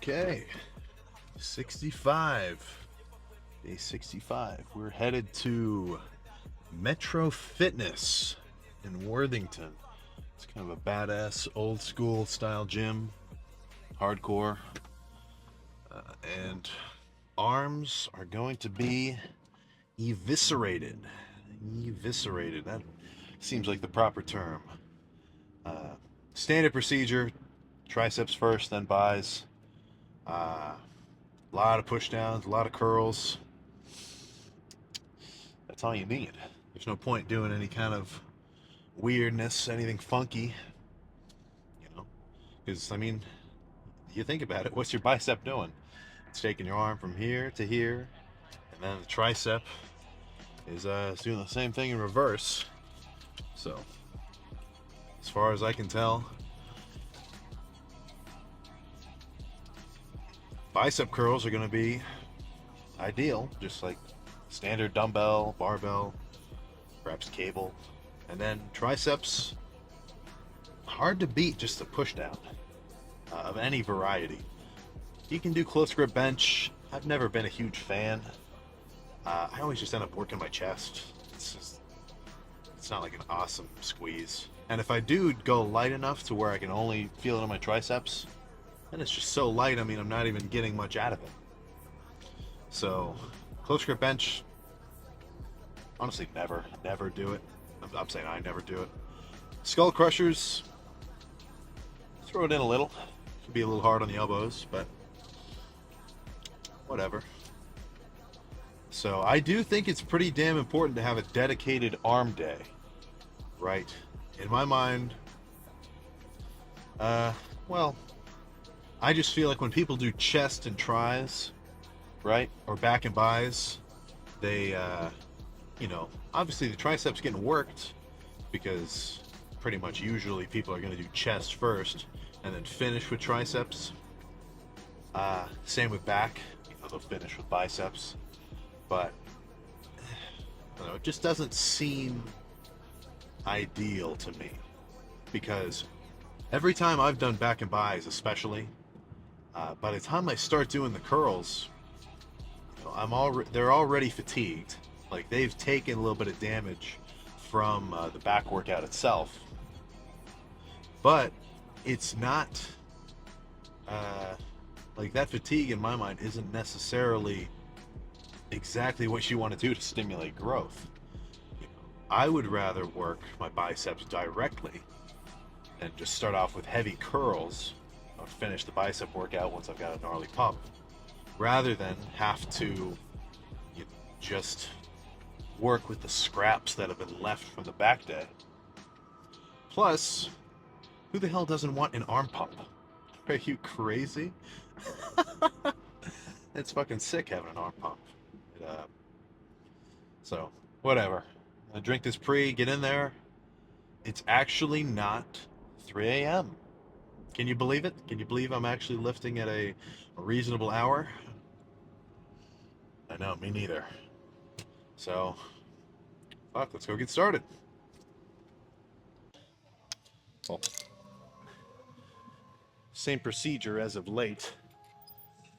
Okay, 65. Day 65. We're headed to Metro Fitness in Worthington. It's kind of a badass, old school style gym, hardcore. And arms are going to be eviscerated. Eviscerated. That seems like the proper term. Standard procedure: triceps first, then buys. A lot of push downs, a lot of curls. That's all you need. There's no point doing any kind of weirdness, anything funky, you know. Because, I mean, you think about it, what's your bicep doing? It's taking your arm from here to here, and then the tricep is doing the same thing in reverse. So, as far as I can tell, bicep curls are going to be ideal, just like standard dumbbell, barbell, perhaps cable. And then triceps, hard to beat just a push down of any variety. You can do close grip bench. I've never been a huge fan. I always just end up working my chest. It's not like an awesome squeeze. And if I do go light enough to where I can only feel it on my triceps, then it's just so light, I mean, I'm not even getting much out of it. So, close grip bench, honestly, never do it. I'm saying I never do it. Skull crushers, throw it in a little. Could be a little hard on the elbows, but whatever. So I do think it's pretty damn important to have a dedicated arm day, right? In my mind, well, I just feel like when people do chest and tries, right, or back and buys, they, obviously the triceps getting worked because pretty much usually people are going to do chest first and then finish with triceps. Same with back, they'll finish with biceps. But I don't know, it just doesn't seem ideal to me because every time I've done back and buys, especially, by the time I start doing the curls, they're already fatigued. Like they've taken a little bit of damage from the back workout itself, but it's not like that fatigue in my mind isn't necessarily exactly what you want to do to stimulate growth. I would rather work my biceps directly and just start off with heavy curls or finish the bicep workout once I've got a gnarly pump, rather than have to just work with the scraps that have been left from the back day. Plus, who the hell doesn't want an arm pump? Are you crazy? It's fucking sick having an arm pump. So, whatever. I drink this pre, get in there. It's actually not 3 a.m. Can you believe it? Can you believe I'm actually lifting at a reasonable hour? I know, me neither. So, fuck, let's go get started. Well, same procedure as of late.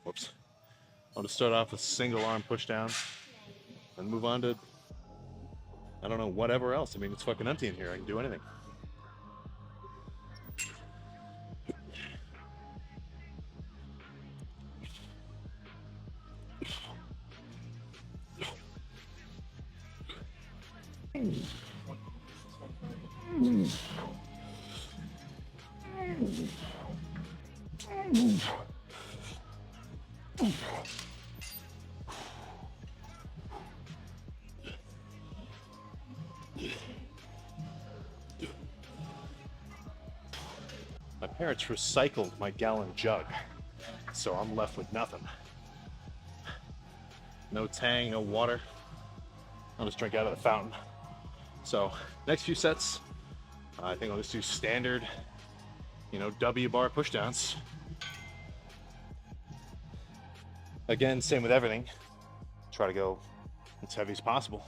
Whoops. I'll just start off with single arm push down and move on to, I don't know, whatever else. I mean, it's fucking empty in here. I can do anything. My parents recycled my gallon jug, so I'm left with nothing. No tang, no water. I'll just drink out of the fountain. So, next few sets, I think I'll just do standard, W bar pushdowns. Again, same with everything. Try to go as heavy as possible.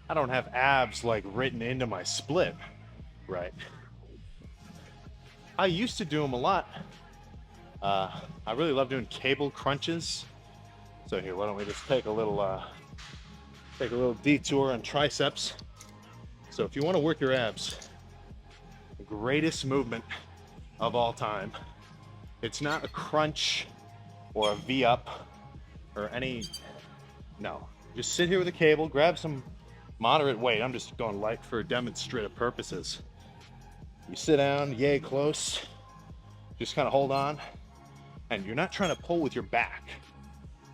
I don't have abs like written into my split, right? I used to do them a lot. I really love doing cable crunches. So here, why don't we just take a little detour on triceps. So if you want to work your abs, the greatest movement of all time. It's not a crunch or a V up or any, no. Just sit here with a cable, grab some moderate weight. I'm just going light for demonstrative purposes. You sit down, yay close, just kind of hold on, and you're not trying to pull with your back.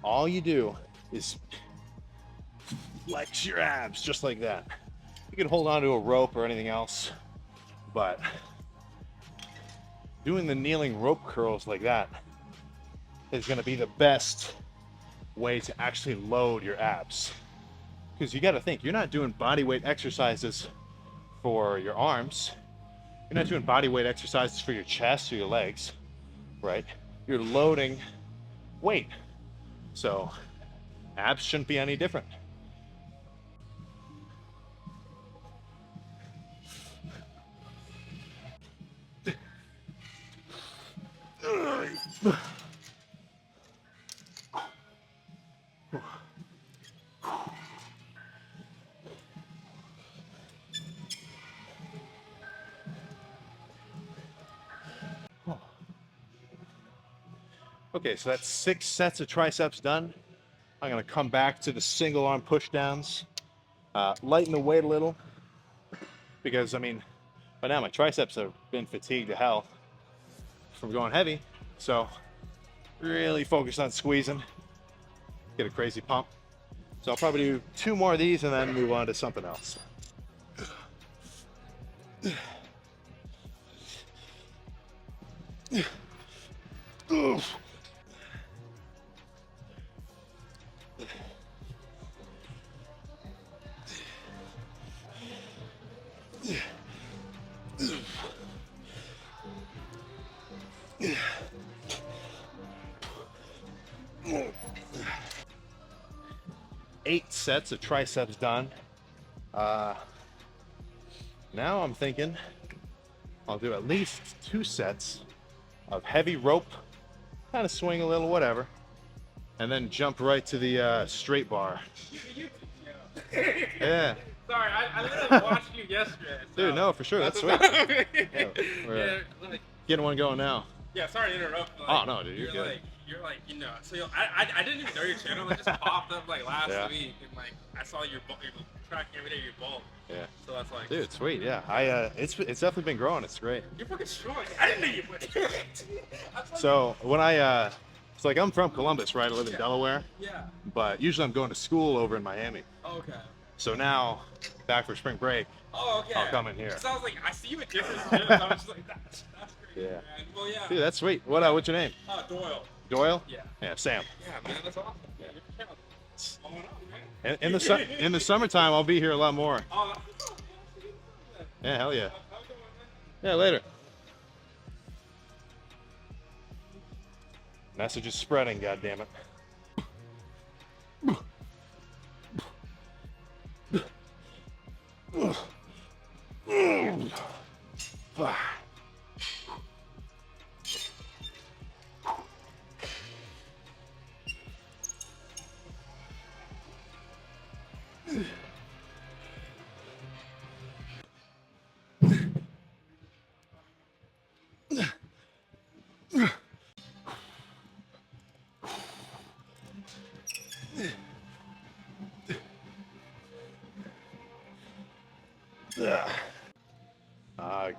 All you do is flex your abs just like that. You can hold on to a rope or anything else, but doing the kneeling rope curls like that is going to be the best way to actually load your abs. Because you got to think, you're not doing body weight exercises for your arms. You're not doing body weight exercises for your chest or your legs, right? You're loading weight. So abs shouldn't be any different. Okay, so that's 6 sets of triceps done. I'm gonna come back to the single arm push downs, lighten the weight a little, because I mean, by now my triceps have been fatigued to hell from going heavy. So really focus on squeezing, get a crazy pump. So I'll probably do 2 more of these and then move on to something else. Eight sets of triceps done. Now I'm thinking I'll do at least 2 sets of heavy rope, kind of swing a little, whatever, and then jump right to the straight bar. Yeah. Sorry, I literally watched you yesterday. So Dude, no, for sure, that's sweet. Yeah, we're getting one going now. Yeah, sorry to interrupt. But, Oh no, dude, you're good. You're like, you know, so I didn't even know your channel. It just popped up like last week, and like I saw your tracking every day your bulk. Yeah. So that's like. Dude, sweet. Yeah, it's definitely been growing. It's great. You're fucking strong. I didn't know you would. So when it's like I'm from Columbus, right? I live in Delaware. Yeah. But usually I'm going to school over in Miami. Oh, okay. So now, back for spring break. Oh, okay. I'll come in here. Cause I was like, I see you at different gyms. I was just like, that's great. Yeah. Man. Well, yeah. Dude, that's sweet. What's your name? Doyle. Doyle? Yeah. Yeah, Sam. Yeah, man, that's awesome. Yeah. Your channel's blowing up, man. In the summertime, I'll be here a lot more. Oh, Yeah, hell yeah. how's it going, man? Yeah, later. Message is spreading, goddammit.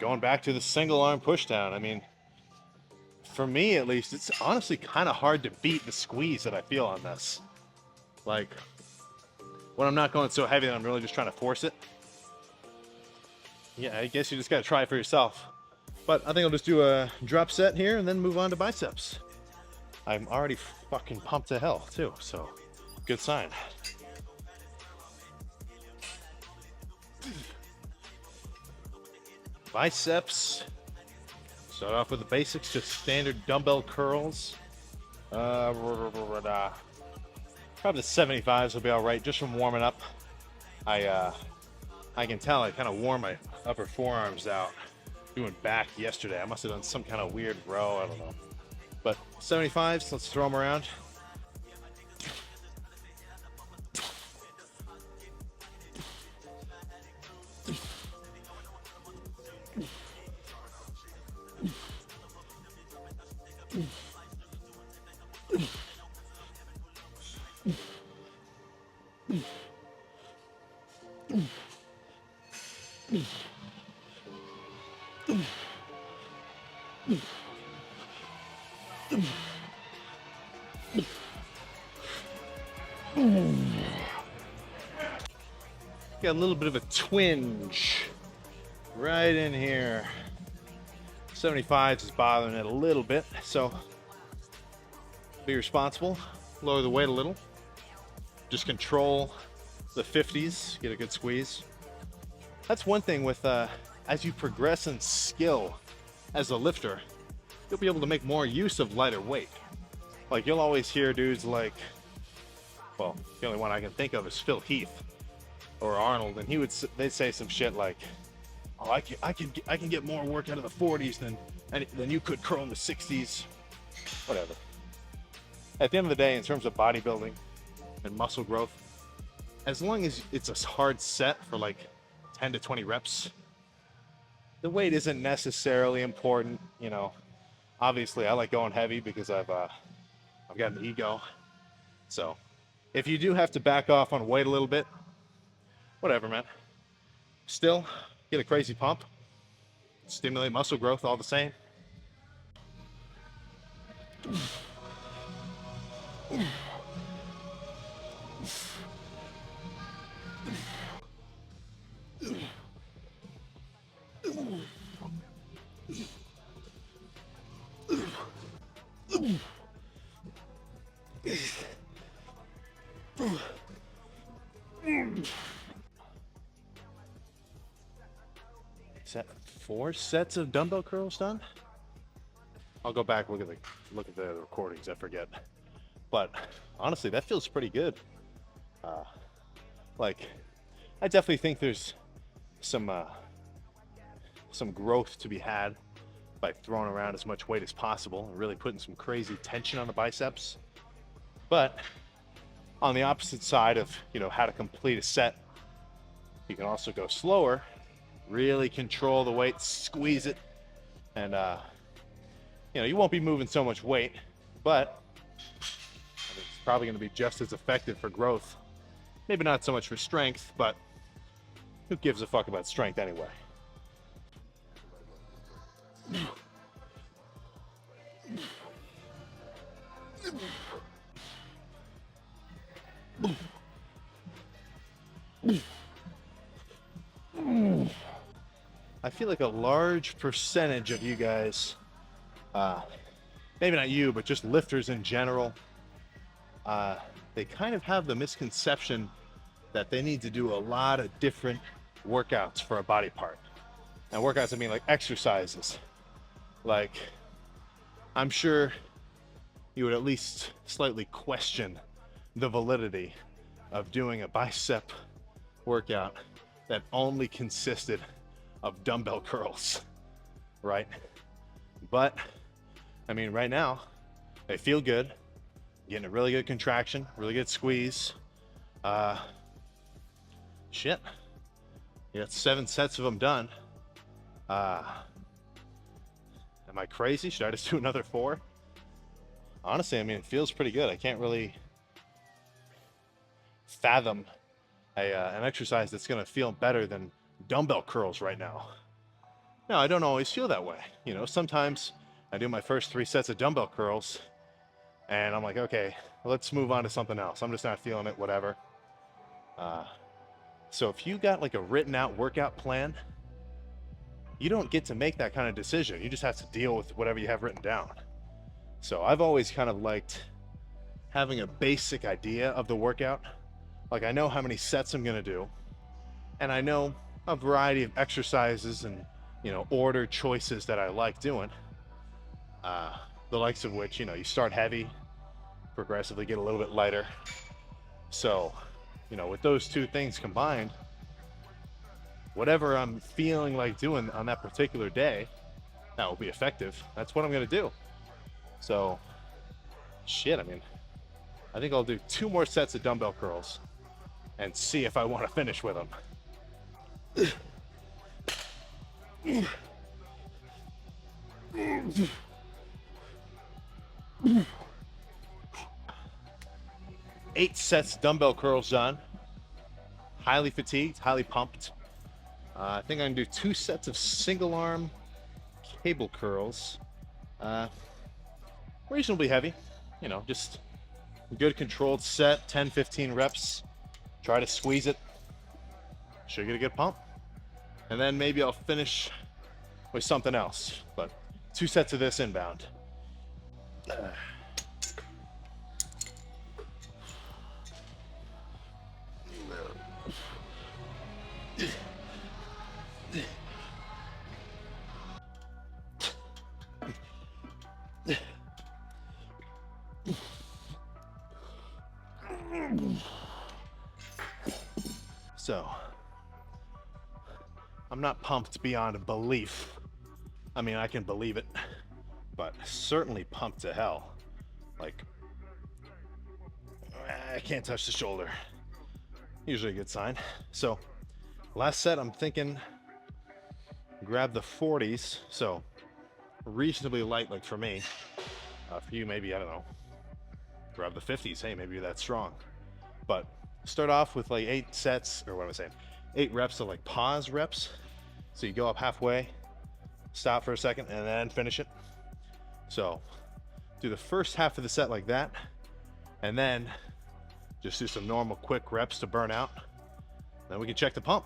Going back to the single arm push down. I mean, for me at least, it's honestly kind of hard to beat the squeeze that I feel on this. Like, when I'm not going so heavy that I'm really just trying to force it. Yeah, I guess you just got to try it for yourself. But I think I'll just do a drop set here and then move on to biceps. I'm already fucking pumped to hell too, so good sign. Biceps. Start off with the basics, just standard dumbbell curls. Probably the 75s will be all right, just from warming up. I can tell I kind of wore my upper forearms out doing back yesterday. I must have done some kind of weird row, I don't know. But 75s, let's throw them around. Got a little bit of a twinge right in here. 75s is bothering it a little bit, so be responsible, lower the weight a little, just control the 50s, get a good squeeze. That's one thing with as you progress in skill as a lifter, you'll be able to make more use of lighter weight. Like you'll always hear dudes like, well, the only one I can think of is Phil Heath or Arnold, and they'd say some shit like, "Oh, I can get more work out of the 40s than you could curl in the 60s." Whatever. At the end of the day, in terms of bodybuilding and muscle growth, as long as it's a hard set for like 10 to 20 reps, the weight isn't necessarily important. You know, obviously I like going heavy because I've got an ego. So if you do have to back off on weight a little bit, whatever, man. Still get a crazy pump, stimulate muscle growth all the same. Is that 4 sets of dumbbell curls done? I'll go back look at the recordings. I forget, but honestly, that feels pretty good. Like, I definitely think there's some growth to be had by throwing around as much weight as possible and really putting some crazy tension on the biceps. But on the opposite side of, you know, how to complete a set, you can also go slower, really control the weight, squeeze it, and you know, you won't be moving so much weight, but I mean, it's probably going to be just as effective for growth. Maybe not so much for strength, but who gives a fuck about strength anyway? I feel like a large percentage of you guys, maybe not you, but just lifters in general, they kind of have the misconception that they need to do a lot of different workouts for a body part. And workouts, I mean like exercises. Like, I'm sure you would at least slightly question the validity of doing a bicep workout that only consisted of dumbbell curls, right? But I mean, right now they feel good, getting a really good contraction, really good squeeze. Shit, you got 7 sets of them done. Am I crazy? Should I just do another 4? Honestly, I mean, it feels pretty good. I can't really fathom an exercise that's going to feel better than dumbbell curls right now. No, I don't always feel that way. You know, sometimes I do my first 3 sets of dumbbell curls and I'm like, okay, let's move on to something else. I'm just not feeling it, whatever. So if you got like a written out workout plan, you don't get to make that kind of decision. You just have to deal with whatever you have written down. So I've always kind of liked having a basic idea of the workout. Like, I know how many sets I'm going to do, and I know a variety of exercises and, you know, order choices that I like doing. The likes of which, you know, you start heavy, progressively get a little bit lighter. So you know, with those two things combined, whatever I'm feeling like doing on that particular day, that will be effective. That's what I'm gonna do. So, shit, I mean, I think I'll do 2 more sets of dumbbell curls and see if I want to finish with them. 8 sets dumbbell curls done. Highly fatigued, highly pumped. I think I'm gonna do 2 sets of single arm cable curls. Reasonably heavy, you know, just a good controlled set, 10-15 reps. Try to squeeze it. Should get a good pump. And then maybe I'll finish with something else. But 2 sets of this inbound. So, I'm not pumped beyond belief. I mean, I can believe it, but certainly pumped to hell. Like, I can't touch the shoulder. Usually a good sign. So, last set, I'm thinking grab the 40s. So, reasonably light, like for me. For you, maybe, I don't know, grab the 50s. Hey, maybe you're that strong. But start off with like 8 sets, or what am I saying? 8 reps of like pause reps. So you go up halfway, stop for a second, and then finish it. So do the first half of the set like that, and then just do some normal quick reps to burn out. Then we can check the pump.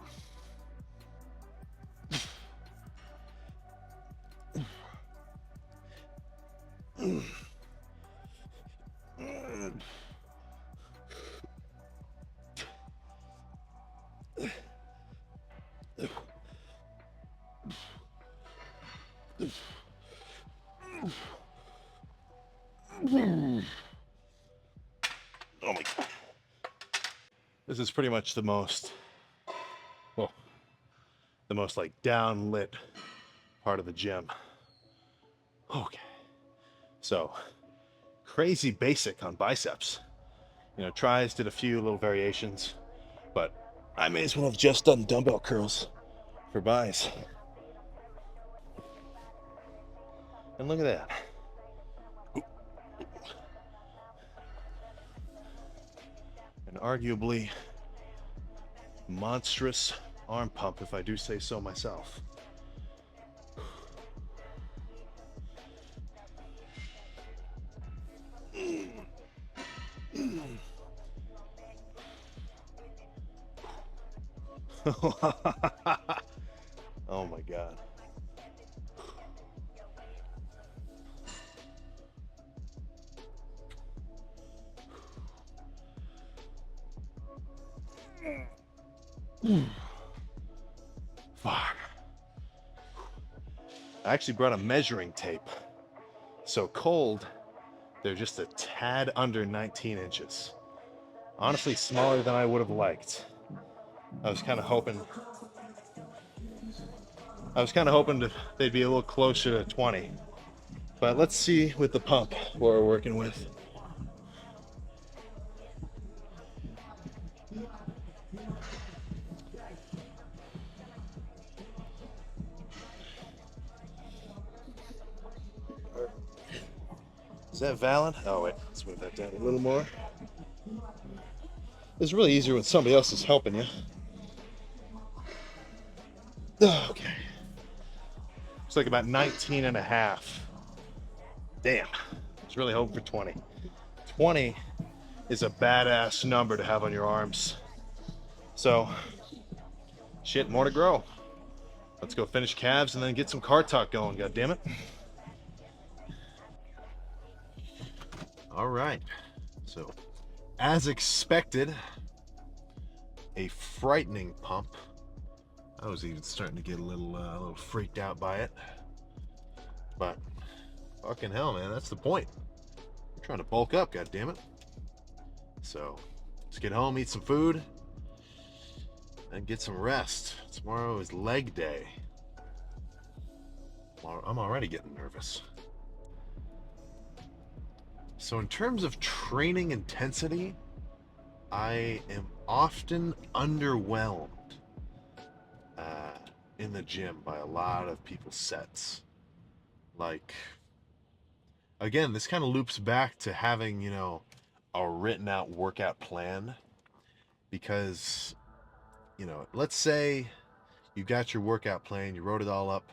Oh my God. This is pretty much the most, well, the most like downlit part of the gym. Okay. So, crazy basic on biceps. You know, tries, did a few little variations, but I may as well have just done dumbbell curls for bis. And look at that. An arguably monstrous arm pump, if I do say so myself. Oh my God. Fuck. I actually brought a measuring tape. So cold, they're just a tad under 19 inches. Honestly, smaller than I would have liked. I was kind of hoping they'd be a little closer to 20. But let's see with the pump what we're working with. Is that valid? Oh wait, let's move that down a little more. It's really easier when somebody else is helping you. Okay. It's like about 19 and a half. Damn. I was really hoping for 20. 20 is a badass number to have on your arms. So, shit, more to grow. Let's go finish calves and then get some car talk going, goddammit. All right. So, as expected, a frightening pump. I was even starting to get a little freaked out by it. But fucking hell, man, that's the point. We're trying to bulk up, goddammit. So, Just get home, eat some food, and get some rest. Tomorrow is leg day. I'm already getting nervous. So in terms of training intensity, I am often underwhelmed in the gym by a lot of people's sets. Like, again, this kind of loops back to having, a written out workout plan. Because, let's say you got your workout plan, you wrote it all up,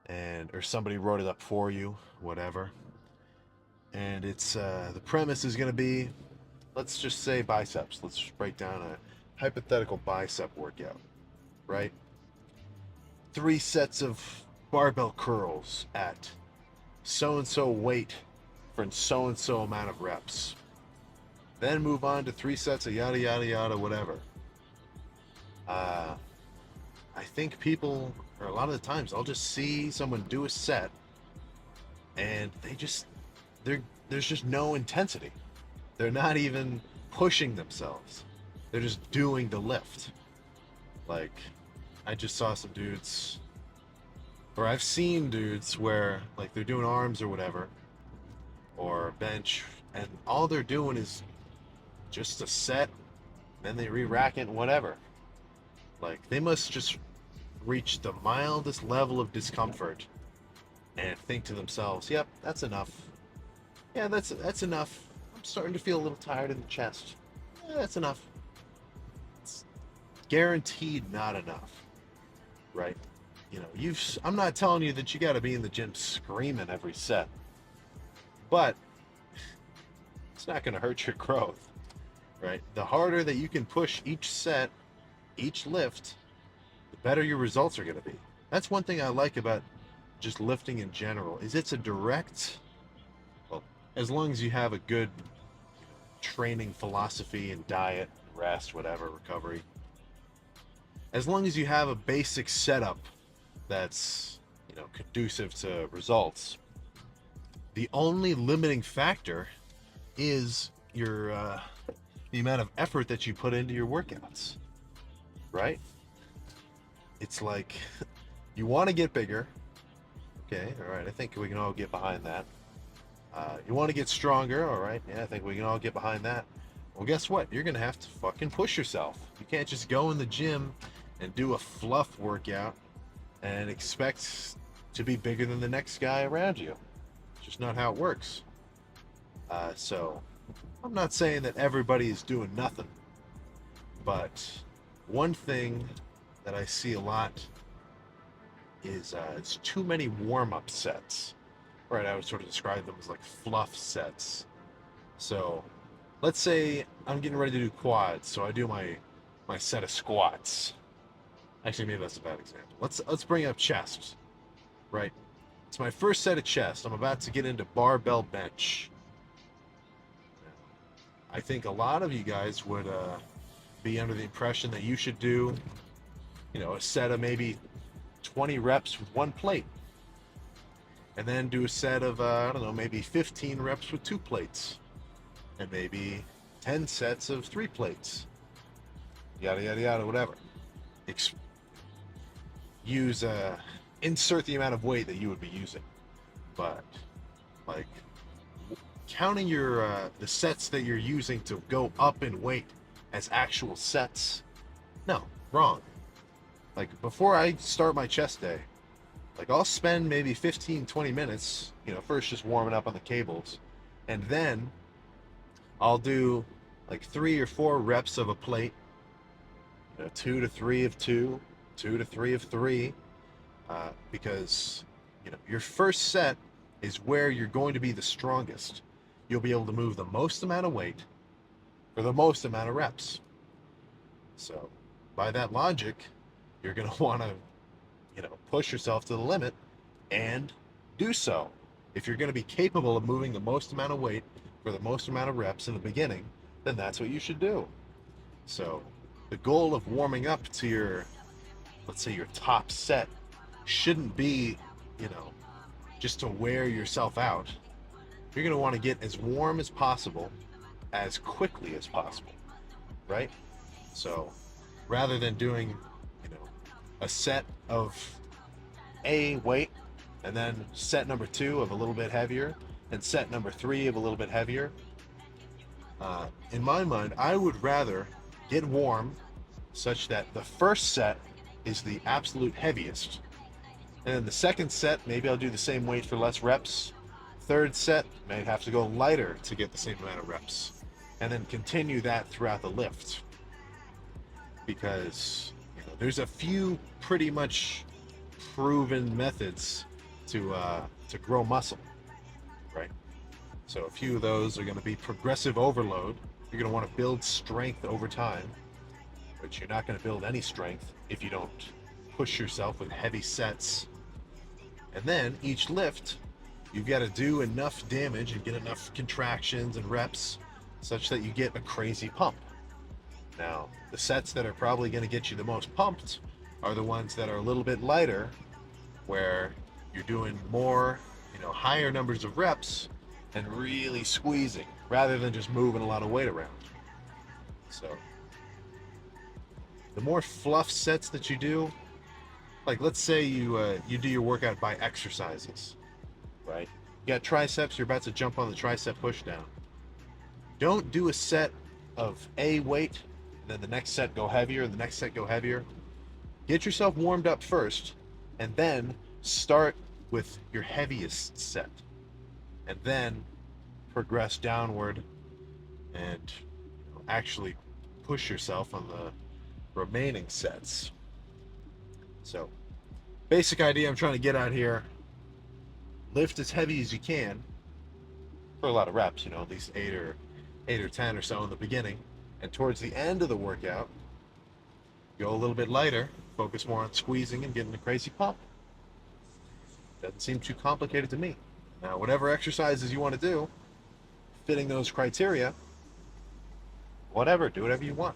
or somebody wrote it up for you, whatever. And it's the premise is going to be, let's just say biceps. Let's just break down a hypothetical bicep workout, right? 3 sets of barbell curls at so-and-so weight for so-and-so amount of reps. Then move on to 3 sets of yada, yada, yada, whatever. I think people, or a lot of the times, I'll just see someone do a set and there's just no intensity. They're not even pushing themselves. They're just doing the lift. Like, I just saw some dudes, or I've seen dudes where, like, they're doing arms or whatever, or bench, and all they're doing is just a set, then they re-rack it and whatever. Like, they must just reach the mildest level of discomfort and think to themselves, yep, that's enough. Yeah, that's enough. I'm starting to feel a little tired in the chest. Yeah, that's enough. It's guaranteed not enough, right? I'm not telling you that you got to be in the gym screaming every set, but it's not going to hurt your growth, right? The harder that you can push each set, each lift, the better your results are going to be. That's one thing I like about just lifting in general, is it's a direct, well, as long as you have a good training philosophy and diet, rest, whatever, recovery, as long as you have a basic setup that's, conducive to results, the only limiting factor is your the amount of effort that you put into your workouts, right? It's like, you want to get bigger. Okay, all right, I think we can all get behind that. You want to get stronger, all right, yeah, I think we can all get behind that. Well, guess what? You're going to have to fucking push yourself. You can't just go in the gym and do a fluff workout and expect to be bigger than the next guy around you. It's just not how it works. So, I'm not saying that everybody is doing nothing, but one thing that I see a lot is it's too many warm-up sets. Right, I would sort of describe them as like fluff sets. So, let's say I'm getting ready to do quads, so I do my set of squats. Actually, maybe that's a bad example. Let's bring up chest, right? It's my first set of chest. I'm about to get into barbell bench. I think a lot of you guys would be under the impression that you should do, a set of maybe 20 reps with 1 plate. And then do a set of, maybe 15 reps with 2 plates. And maybe 10 sets of 3 plates. Yada, yada, yada, whatever. Insert the amount of weight that you would be using. But, like, counting the sets that you're using to go up in weight as actual sets, no, wrong. Like, before I start my chest day, like, I'll spend maybe 15-20 minutes, first just warming up on the cables, and then I'll do like 3 or 4 reps of a plate, 2 to 3 of 2, 2 to 3 of 3, because your first set is where you're going to be the strongest. You'll be able to move the most amount of weight for the most amount of reps. So, by that logic, you're going to want to push yourself to the limit and do so. If you're going to be capable of moving the most amount of weight for the most amount of reps in the beginning, then that's what you should do. So the goal of warming up to your, let's say, your top set shouldn't be, just to wear yourself out. You're going to want to get as warm as possible, as quickly as possible. right? So rather than doing, you know, a set of A weight and then set number 2 of a little bit heavier and set number 3 of a little bit heavier, in my mind, I would rather get warm such that the first set is the absolute heaviest. And then the second set, maybe I'll do the same weight for less reps. Third set, may have to go lighter to get the same amount of reps. And then continue that throughout the lift. Because there's a few pretty much proven methods to grow muscle, right? So a few of those are going to be progressive overload. You're going to want to build strength over time, but you're not going to build any strength if you don't push yourself with heavy sets. And then each lift, you've got to do enough damage and get enough contractions and reps such that you get a crazy pump. Now, the sets that are probably going to get you the most pumped are the ones that are a little bit lighter, where you're doing more, higher numbers of reps and really squeezing rather than just moving a lot of weight around. So the more fluff sets that you do, like let's say you do your workout by exercises, right? You got triceps, you're about to jump on the tricep push down. Don't do a set of A weight, and then the next set go heavier, and the next set go heavier. Get yourself warmed up first, and then start with your heaviest set, and then progress downward and actually push yourself on the remaining sets. So, basic idea I'm trying to get out here: lift as heavy as you can for a lot of reps, at least 8 or 10 or so in the beginning, and towards the end of the workout, go a little bit lighter, focus more on squeezing and getting a crazy pump. Doesn't seem too complicated to me. Now, whatever exercises you want to do, fitting those criteria, do whatever you want.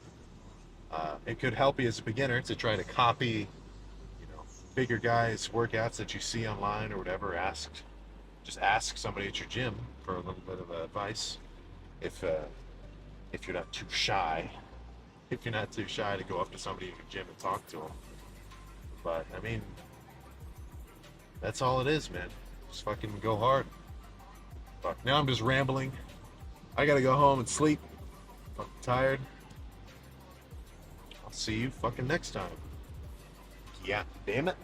It could help you as a beginner to try to copy, bigger guys' workouts that you see online or whatever. Just ask somebody at your gym for a little bit of advice, if you're not too shy. If you're not too shy to go up to somebody at your gym and talk to them. But I mean, that's all it is, man. Just fucking go hard. Fuck. Now I'm just rambling. I gotta go home and sleep. Fucking tired. I'll see you fucking next time. Yeah, damn it.